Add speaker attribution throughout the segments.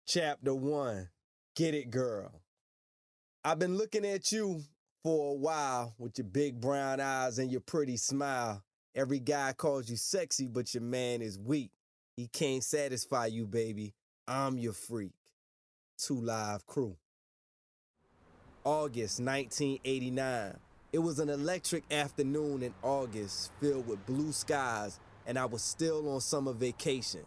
Speaker 1: Chapter 1, Get It Girl. I've been looking at you for a while with your big brown eyes and your pretty smile. Every guy calls you sexy, but your man is weak. He can't satisfy you, baby. I'm your freak. 2 Live Crew. August 1989. It was an electric afternoon in August filled with blue skies, and I was still on summer vacation.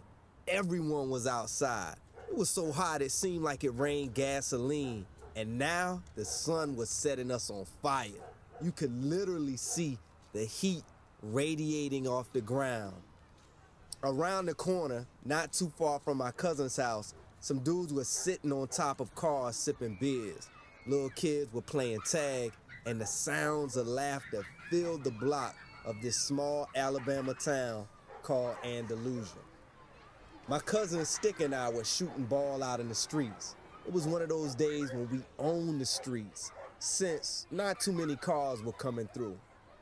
Speaker 1: Everyone was outside. It was so hot it seemed like it rained gasoline, and now the sun was setting us on fire. You could literally see the heat radiating off the ground. Around the corner, not too far from my cousin's house, some dudes were sitting on top of cars sipping beers. Little kids were playing tag, and the sounds of laughter filled the block of this small Alabama town called Andalusia. My cousin Stick and I were shooting ball out in the streets. It was one of those days when we owned the streets, since not too many cars were coming through.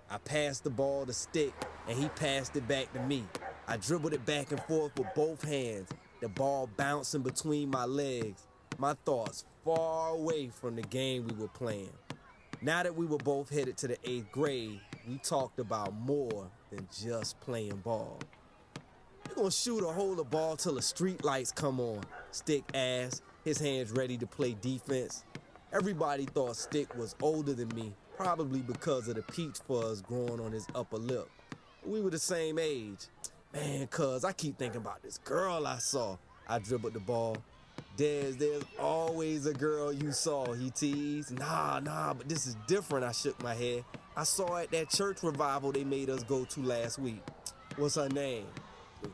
Speaker 1: I passed the ball to Stick, and he passed it back to me. I dribbled it back and forth with both hands, the ball bouncing between my legs, my thoughts far away from the game we were playing. Now that we were both headed to the 8th grade, we talked about more than just playing ball. "You gonna shoot or hold the ball till the street lights come on?" Stick asked, his hands ready to play defense. Everybody thought Stick was older than me, probably because of the peach fuzz growing on his upper lip. We were the same age. "Man, cuz, I keep thinking about this girl I saw." I dribbled the ball. There's always a girl you saw," he teased. Nah, but this is different," I shook my head. "I saw at that church revival they made us go to last week." "What's her name?"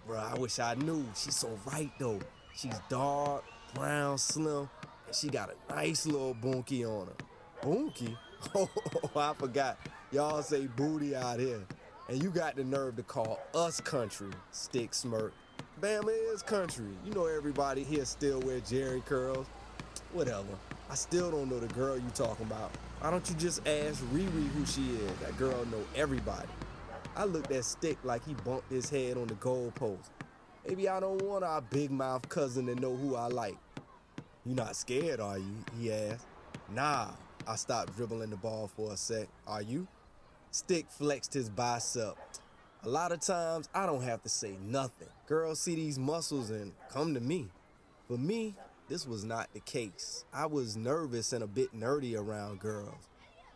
Speaker 1: "Bruh, I wish I knew. She's so right, though. She's dark, brown, slim, and she got a nice little bunkie on her." "Bunkie?" "Oh, I forgot. Y'all say booty out here. And you got the nerve to call us country," Stick smirked. "Bama is country. You know everybody here still wear Jerry curls." "Whatever. I still don't know the girl you talking about. Why don't you just ask Riri who she is? That girl know everybody." I looked at Stick like he bumped his head on the goalpost. "Maybe I don't want our big mouth cousin to know who I like." "You not scared, are you?" he asked. "Nah." I stopped dribbling the ball for a sec. "Are you?" Stick flexed his bicep. "A lot of times I don't have to say nothing. Girls see these muscles and come to me." For me, this was not the case. I was nervous and a bit nerdy around girls.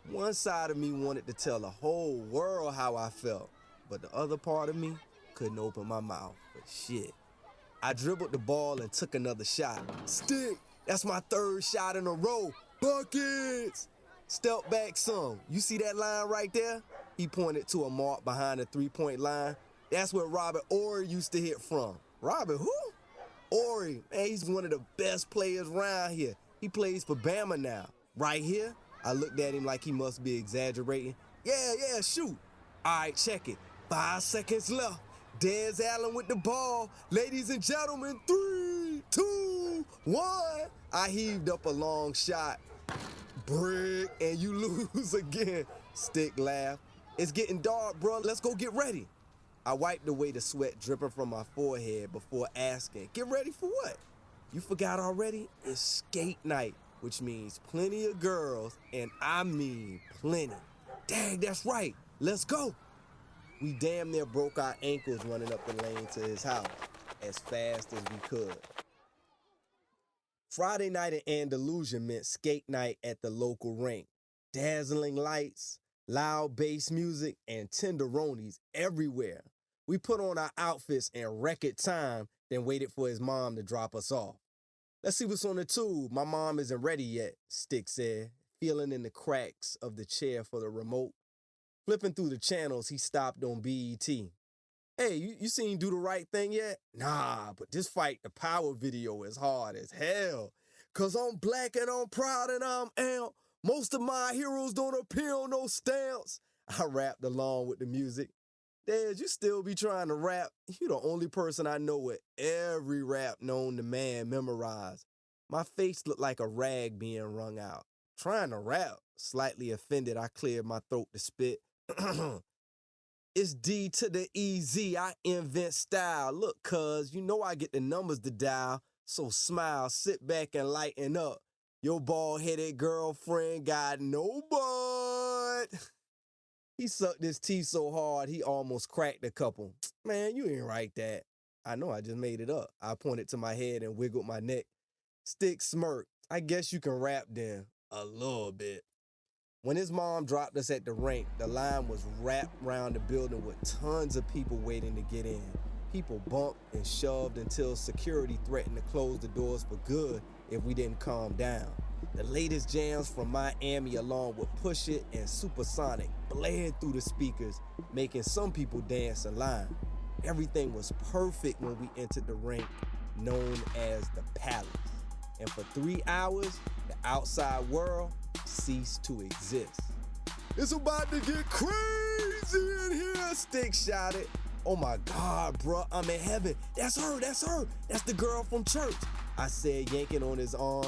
Speaker 1: One side of me wanted to tell the whole world how I felt, but the other part of me couldn't open my mouth for shit. I dribbled the ball and took another shot. "Stick, that's my 3rd shot in a row. Buckets!" "Step back some. You see that line right there?" He pointed to a mark behind the 3-point line. "That's where Robert Horry used to hit from." "Robert who?" "Horry, man, he's one of the best players around here. He plays for Bama now." "Right here?" I looked at him like he must be exaggerating. Yeah, shoot." "All right, check it. 5 seconds left. Des Allen with the ball. Ladies and gentlemen, 3, 2, 1. I heaved up a long shot. "Brick, and you lose again," Stick laughed. "It's getting dark, bro. Let's go get ready." I wiped away the sweat dripping from my forehead before asking, "Get ready for what?" "You forgot already? It's skate night, which means plenty of girls, and I mean plenty." "Dang, that's right. Let's go." We damn near broke our ankles running up the lane to his house as fast as we could. Friday night in Andalusia meant skate night at the local rink. Dazzling lights, loud bass music, and tenderonis everywhere. We put on our outfits in record time, then waited for his mom to drop us off. "Let's see what's on the tube. My mom isn't ready yet," Stick said, feeling in the cracks of the chair for the remote. Flipping through the channels, he stopped on BET. "Hey, you seen Do the Right Thing yet?" "Nah, but this Fight the Power video is hard as hell. 'Cause I'm black and I'm proud and I'm out. Most of my heroes don't appear on no stamps." I rapped along with the music. "Dad, you still be trying to rap? You the only person I know with every rap known to man memorized." My face looked like a rag being wrung out. "Trying to rap?" Slightly offended, I cleared my throat to spit. "It's D to the EZ. I invent style. Look, cuz, you know I get the numbers to dial. So smile, sit back, and lighten up. Your bald-headed girlfriend got no butt. He sucked his teeth so hard he almost cracked a couple. Man, you ain't right that. I know, I just made it up. I pointed to my head and wiggled my neck. Stick smirked. I guess you can rap then. A little bit. When his mom dropped us at the rink, the line was wrapped around the building with tons of people waiting to get in. People bumped and shoved until security threatened to close the doors for good if we didn't calm down. The latest jams from Miami along with Push It and Supersonic blared through the speakers, making some people dance in line. Everything was perfect when we entered the rink, known as the Palace. And for 3 hours, the outside world ceased to exist. It's about to get crazy in here, Stick shouted. Oh my God, bruh, I'm in heaven. That's her. That's the girl from church, I said, yanking on his arm.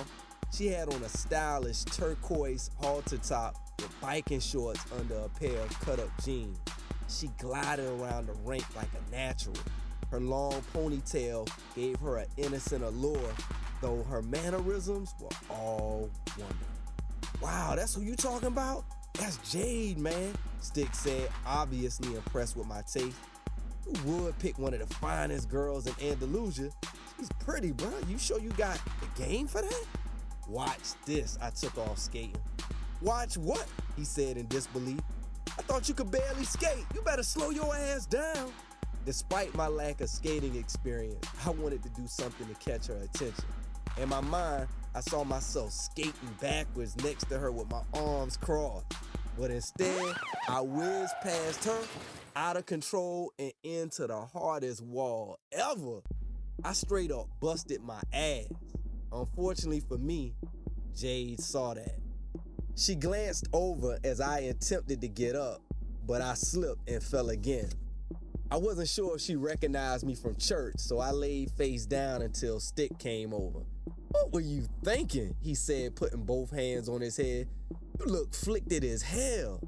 Speaker 1: She had on a stylish turquoise halter top with biking shorts under a pair of cut-up jeans. She glided around the rink like a natural. Her long ponytail gave her an innocent allure, though her mannerisms were all wonder. Wow, that's who you talking about? That's Jade, man, Stick said, obviously impressed with my taste. You would pick one of the finest girls in Andalusia. She's pretty, bro. You sure you got the game for that? Watch this, I took off skating. Watch what? He said in disbelief. I thought you could barely skate. You better slow your ass down. Despite my lack of skating experience, I wanted to do something to catch her attention. In my mind, I saw myself skating backwards next to her with my arms crossed. But instead, I whizzed past her, out of control, and into the hardest wall ever. I straight up busted my ass. Unfortunately for me, Jade saw that. She glanced over as I attempted to get up, but I slipped and fell again. I wasn't sure if she recognized me from church, so I laid face down until Stick came over. What were you thinking? He said, putting both hands on his head. You look flicted as hell.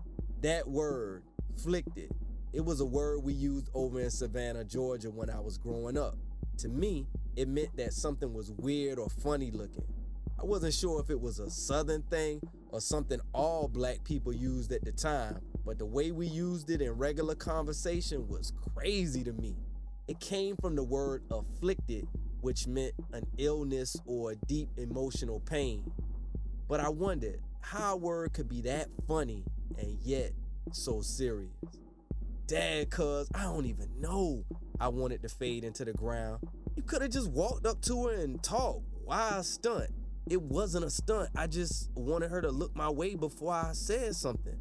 Speaker 1: That word, flicted, it was a word we used over in Savannah, Georgia when I was growing up. To me, it meant that something was weird or funny looking. I wasn't sure if it was a Southern thing or something all black people used at the time, but the way we used it in regular conversation was crazy to me. It came from the word afflicted, which meant an illness or a deep emotional pain. But I wondered how a word could be that funny and yet so serious. Dad, cuz, I don't even know. I wanted to fade into the ground. You could have just walked up to her and talked. Why a stunt? It wasn't a stunt. I just wanted her to look my way before I said something.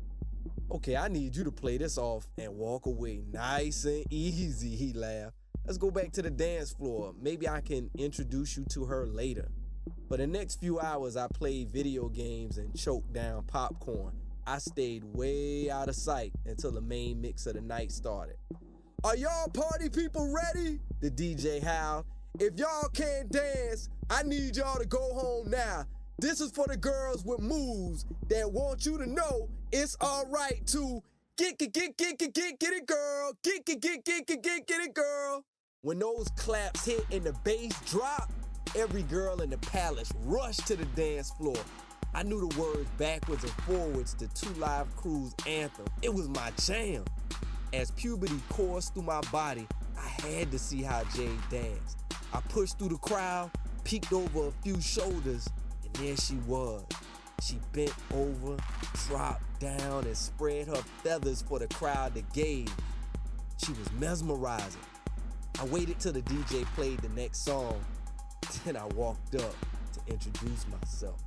Speaker 1: Okay, I need you to play this off and walk away nice and easy, he laughed. Let's go back to the dance floor. Maybe I can introduce you to her later. For the next few hours, I played video games and choked down popcorn. I stayed way out of sight until the main mix of the night started. Are y'all party people ready? The DJ howled. If y'all can't dance, I need y'all to go home now. This is for the girls with moves that want you to know it's all right to get it, girl. Get it, girl. When those claps hit and the bass dropped, every girl in the palace rushed to the dance floor. I knew the words backwards and forwards to Two Live Crew's anthem. It was my jam. As puberty coursed through my body, I had to see how Jade danced. I pushed through the crowd, peeked over a few shoulders, and there she was. She bent over, dropped down, and spread her feathers for the crowd to gaze. She was mesmerizing. I waited till the DJ played the next song, then I walked up to introduce myself.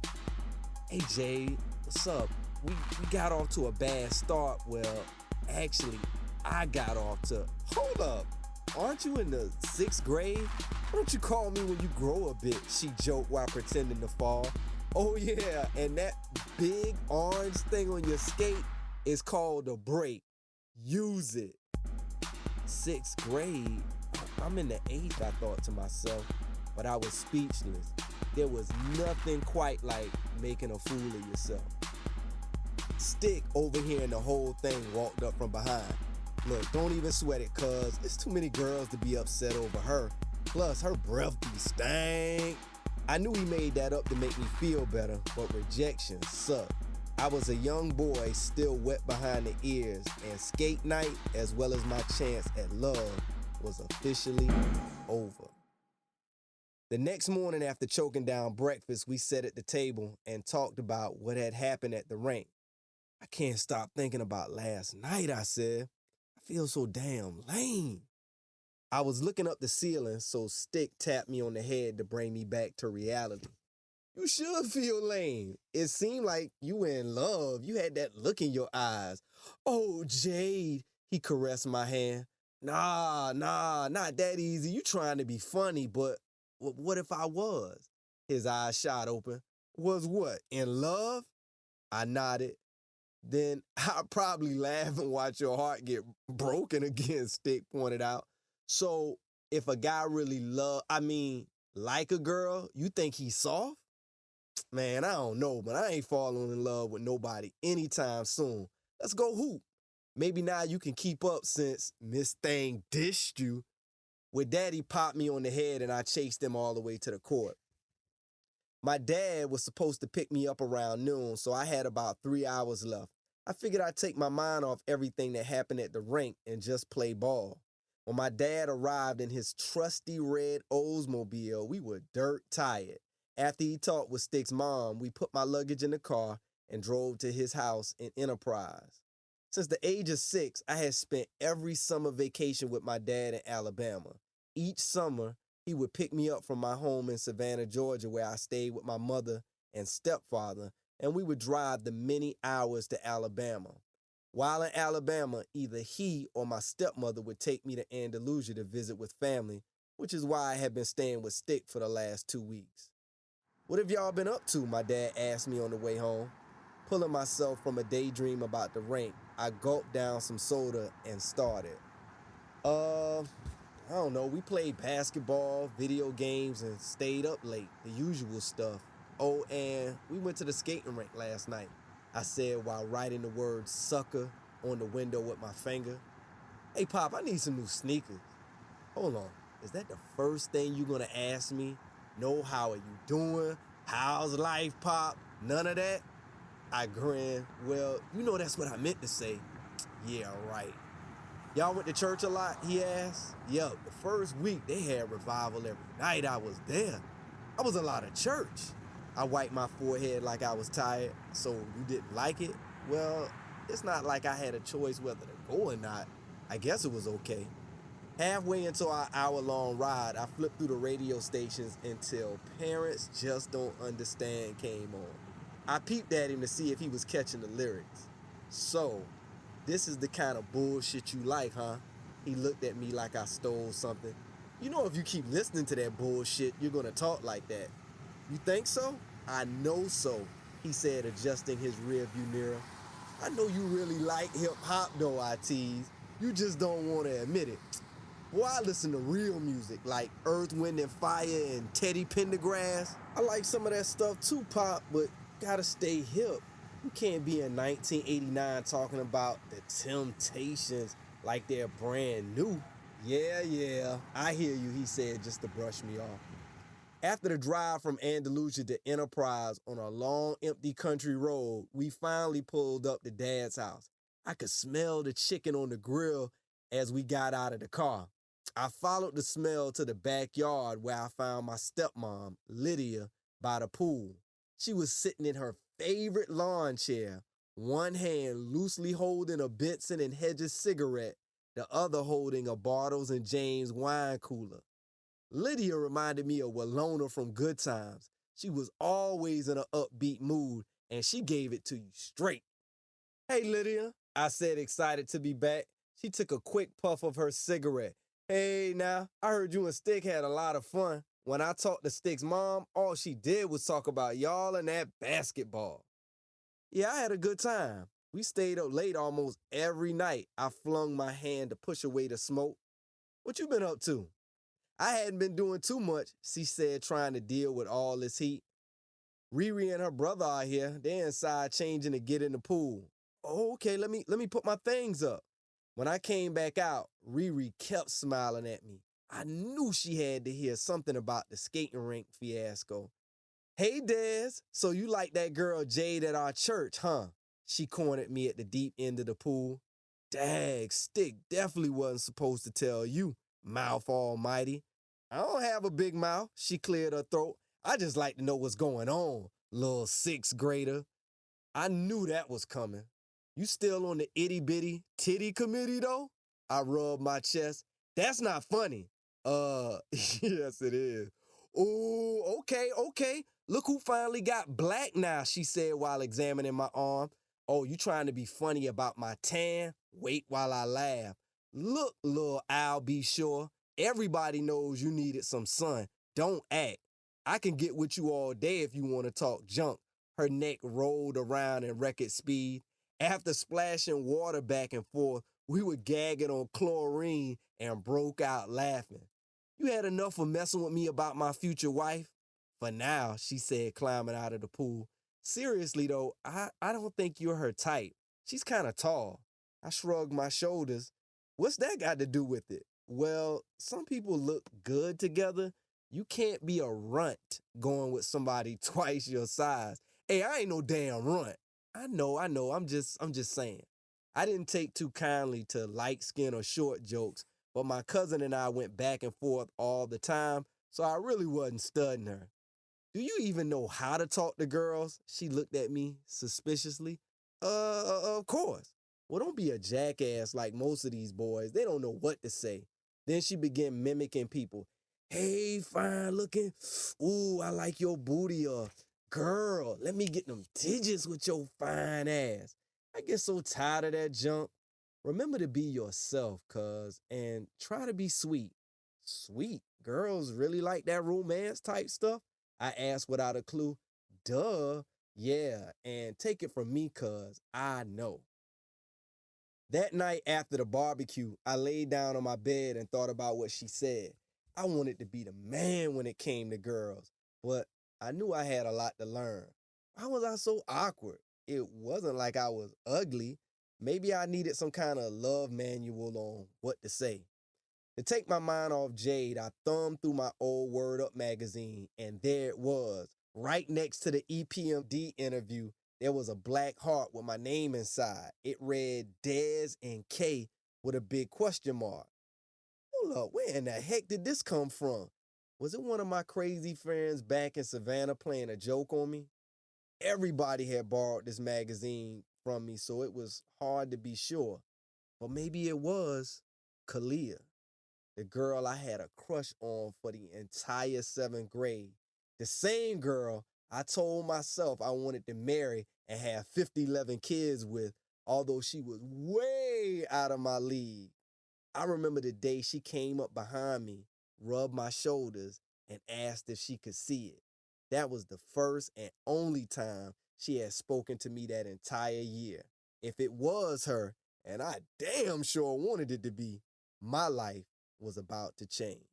Speaker 1: Hey Jade, what's up? We got off to a bad start. Well, actually, I got off to... Hold up, aren't you in the 6th grade? Why don't you call me when you grow a bit? She joked while pretending to fall. Oh yeah, and that big orange thing on your skate is called a brake. Use it. 6th grade? I'm in the 8th, I thought to myself, but I was speechless. There was nothing quite like making a fool of yourself. Stick, overhearing the whole thing, walked up from behind. Look, don't even sweat it, cuz it's too many girls to be upset over her. Plus, her breath be stank. I knew he made that up to make me feel better, but rejection sucked. I was a young boy still wet behind the ears, and skate night, as well as my chance at love, was officially over. The next morning after choking down breakfast, we sat at the table and talked about what had happened at the rink. I can't stop thinking about last night, I said. I feel so damn lame. I was looking up the ceiling, so Stick tapped me on the head to bring me back to reality. You should feel lame. It seemed like you were in love. You had that look in your eyes. Oh, Jade, he caressed my hand. Nah, not that easy. You trying to be funny, but what if I was? His eyes shot open. Was what, in love? I nodded. Then I'll probably laugh and watch your heart get broken again, Stick pointed out. So if a guy really like a girl, you think he's soft? Man, I don't know, but I ain't falling in love with nobody anytime soon. Let's go hoop. Maybe now you can keep up since Miss Thing dished you. With that, he popped me on the head and I chased him all the way to the court. My dad was supposed to pick me up around noon, so I had about 3 hours left. I figured I'd take my mind off everything that happened at the rink and just play ball. When my dad arrived in his trusty red Oldsmobile, we were dirt tired. After he talked with Stick's mom, we put my luggage in the car and drove to his house in Enterprise. Since the age of 6, I had spent every summer vacation with my dad in Alabama. Each summer, he would pick me up from my home in Savannah, Georgia, where I stayed with my mother and stepfather, and we would drive the many hours to Alabama. While in Alabama, either he or my stepmother would take me to Andalusia to visit with family, which is why I had been staying with Stick for the last 2 weeks. What have y'all been up to? My dad asked me on the way home. Pulling myself from a daydream about the rink, I gulped down some soda and started. I don't know, we played basketball, video games, and stayed up late, the usual stuff. Oh, and we went to the skating rink last night, I said while writing the word sucker on the window with my finger. Hey, Pop, I need some new sneakers. Hold on, is that the first thing you're gonna ask me? No, how are you doing? How's life, Pop? None of that? I grinned. Well, you know that's what I meant to say. Yeah, right. Y'all went to church a lot, he asked. Yup, the first week they had revival every night I was there. I was a lot of church. I wiped my forehead like I was tired. So you didn't like it? Well, it's not like I had a choice whether to go or not. I guess it was okay. Halfway into our hour-long ride, I flipped through the radio stations until Parents Just Don't Understand came on. I peeped at him to see if he was catching the lyrics. So, this is the kind of bullshit you like, huh? He looked at me like I stole something. You know if you keep listening to that bullshit, you're gonna talk like that. You think so? I know so, he said, adjusting his rearview mirror. I know you really like hip-hop though, I teased. You just don't want to admit it. Boy, I listen to real music like Earth, Wind and Fire and Teddy Pendergrass. I like some of that stuff too, Pop, but gotta stay hip. You can't be in 1989 talking about the Temptations like they're brand new. Yeah, I hear you, he said just to brush me off. After the drive from Andalusia to Enterprise on a long, empty country road, we finally pulled up to Dad's house. I could smell the chicken on the grill as we got out of the car. I followed the smell to the backyard where I found my stepmom, Lydia, by the pool. She was sitting in her favorite lawn chair, one hand loosely holding a Benson and Hedges cigarette, the other holding a Bartles and James wine cooler. Lydia reminded me of Walona from Good Times. She was always in an upbeat mood, and she gave it to you straight. Hey, Lydia, I said, excited to be back. She took a quick puff of her cigarette. Hey, now, I heard you and Stick had a lot of fun. When I talked to Stick's mom, all she did was talk about y'all and that basketball. Yeah, I had a good time. We stayed up late almost every night. I flung my hand to push away the smoke. What you been up to? I hadn't been doing too much, she said, trying to deal with all this heat. Riri and her brother are here. They're inside changing to get in the pool. Oh, okay, let me put my things up. When I came back out, Riri kept smiling at me. I knew she had to hear something about the skating rink fiasco. Hey, Des, so you like that girl Jade at our church, huh? She cornered me at the deep end of the pool. Dag, Stick definitely wasn't supposed to tell you, mouth almighty. I don't have a big mouth, she cleared her throat. I just like to know what's going on, little sixth grader. I knew that was coming. You still on the itty bitty titty committee though? I rubbed my chest. That's not funny. Yes it is. Oh, okay. Look who finally got black now, she said while examining my arm. Oh, you trying to be funny about my tan? Wait while I laugh. Look, little Al, be sure. Everybody knows you needed some sun. Don't act. I can get with you all day if you want to talk junk. Her neck rolled around in record speed. After splashing water back and forth, we were gagging on chlorine and broke out laughing. You had enough of messing with me about my future wife? For now, she said, climbing out of the pool. Seriously, though, I don't think you're her type. She's kind of tall. I shrugged my shoulders. What's that got to do with it? Well, some people look good together. You can't be a runt going with somebody twice your size. Hey, I ain't no damn runt. I know. I'm just saying. I didn't take too kindly to light skin or short jokes, but my cousin and I went back and forth all the time, so I really wasn't studying her. Do you even know how to talk to girls? She looked at me suspiciously. Of course. Well, don't be a jackass like most of these boys. They don't know what to say. Then she began mimicking people. Hey, fine looking. Ooh, I like your booty. Girl, let me get them digits with your fine ass. I get so tired of that junk. Remember to be yourself, cuz, and try to be sweet. Sweet? Girls really like that romance type stuff? I asked without a clue. Duh. Yeah, and take it from me, cuz I know. That night after the barbecue, I laid down on my bed and thought about what she said. I wanted to be the man when it came to girls, but I knew I had a lot to learn. Why was I so awkward? It wasn't like I was ugly. Maybe I needed some kind of love manual on what to say. To take my mind off Jade, I thumbed through my old Word Up magazine, and there it was. Right next to the EPMD interview, there was a black heart with my name inside. It read Dez and K with a big question mark. Hold up, where in the heck did this come from? Was it one of my crazy friends back in Savannah playing a joke on me? Everybody had borrowed this magazine from me, so it was hard to be sure. But maybe it was Kalia, the girl I had a crush on for the entire seventh grade. The same girl I told myself I wanted to marry and have 11 kids with, although she was way out of my league. I remember the day she came up behind me, rubbed my shoulders, and asked if she could see it. That was the first and only time she had spoken to me that entire year. If it was her, and I damn sure wanted it to be, my life was about to change.